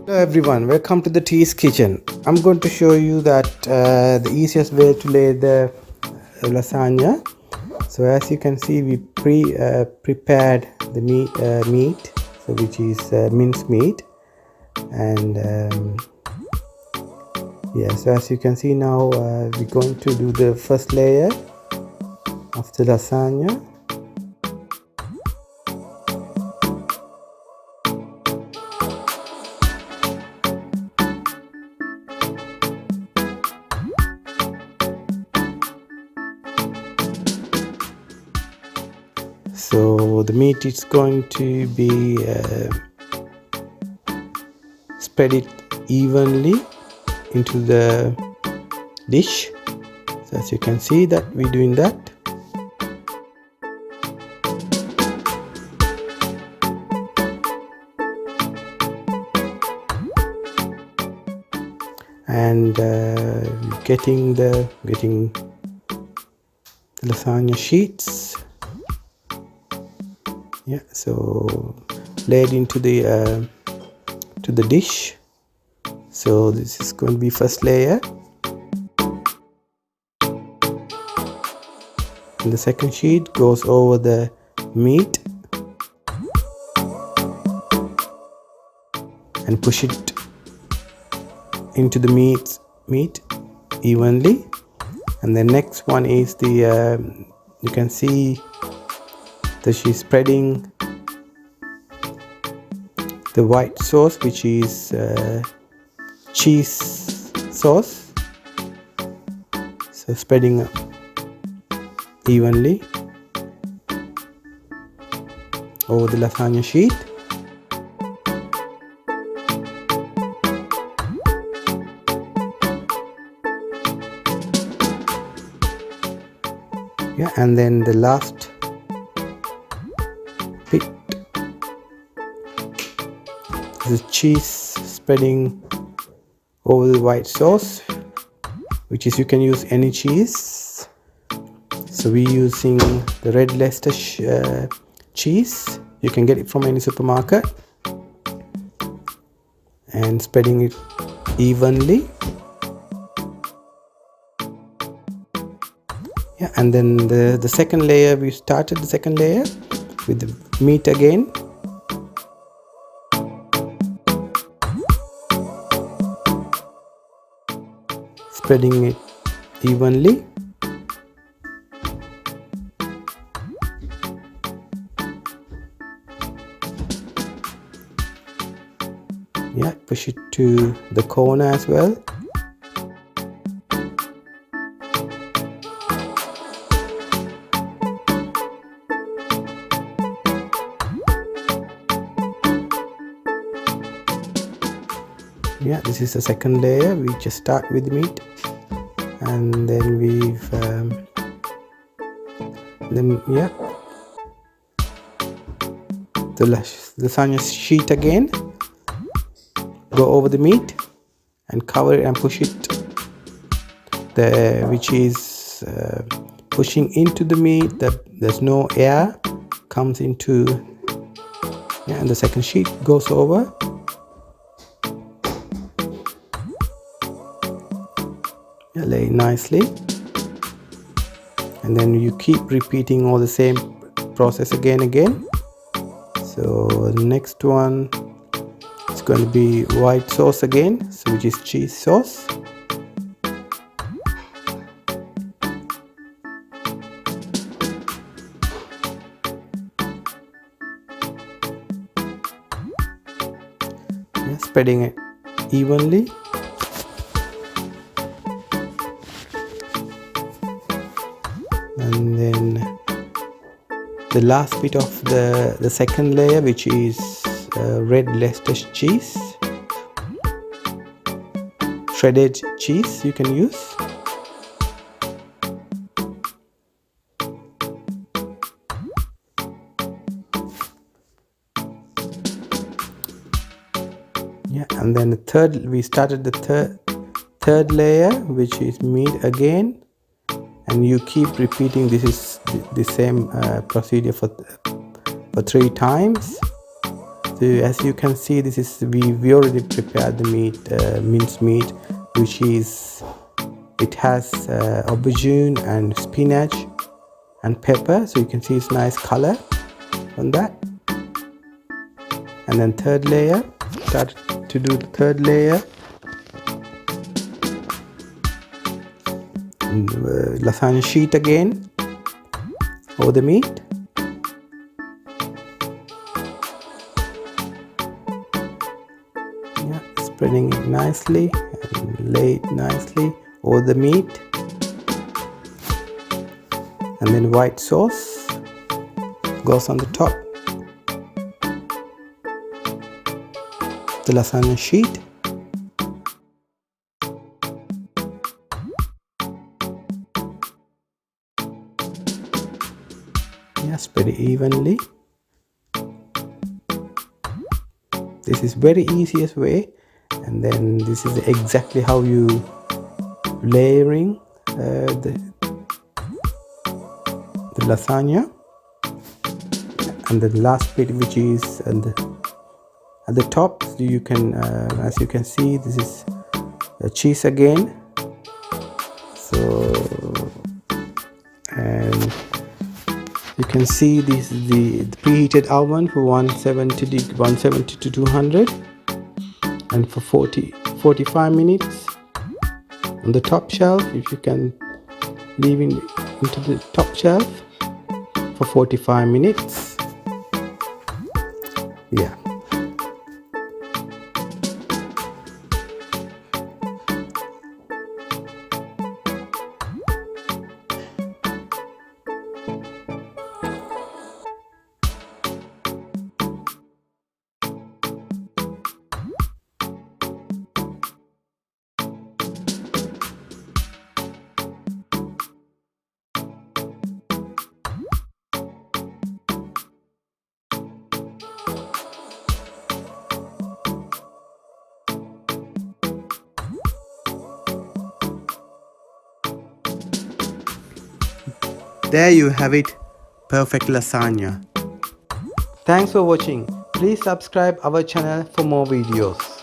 Hello everyone, welcome to the Tea's Kitchen. I'm going to show you that the easiest way to lay the lasagna. So as you can see, we prepared the meat, so which is minced meat, and yeah. So as you can see now, we're going to do the first layer of the lasagna. So the meat is going to be spread it evenly into the dish. So as you can see that we're doing that. And getting the lasagna sheets. Yeah, so laid into the to the dish. So this is going to be first layer, and the second sheet goes over the meat and push it into the meat evenly. And the next one is the you can see that she's spreading the white sauce, which is cheese sauce, so spreading evenly over the lasagna sheet. Yeah, and then the last bit is the cheese spreading over the white sauce, which is you can use any cheese. So we're using the red Leicester cheese. You can get it from any supermarket, and spreading it evenly. Yeah, and then the second layer, we started the second layer with the meat again. Spreading it evenly. Yeah, push it to the corner as well. Yeah, this is the second layer. We just start with meat, and then we've the lasagna sheet again, go over the meat and cover it and push it, which is pushing into the meat, that there's no air comes into. Yeah, and the second sheet goes over. Yeah, lay nicely, and then you keep repeating all the same process again. So the next one is going to be white sauce again, so which is cheese sauce. Yeah, spreading it evenly. And then the last bit of the second layer, which is red Leicester cheese, shredded cheese you can use. Yeah, and then we started the third layer, which is meat again, and you keep repeating. This is the same procedure for 3 times. So as you can see, this is we already prepared the meat, minced meat, which is, it has aubergine and spinach and pepper, so you can see it's nice color on that. And then third layer, start to do the third layer. And, lasagna sheet again over the meat. Yeah, spreading it nicely and lay it nicely over the meat. And then white sauce goes on the top, the lasagna sheet. Yeah, spread it evenly. This is very easiest way, and then this is exactly how you layering the lasagna. And the last bit, which is at the top, you can as you can see, this is cheese again. So, and you can see this is the preheated oven for 170 to 200, and for 45 minutes on the top shelf. If you can leave it into the top shelf for 45 minutes. Yeah. There you have it, perfect lasagna. Thanks for watching. Please subscribe our channel for more videos.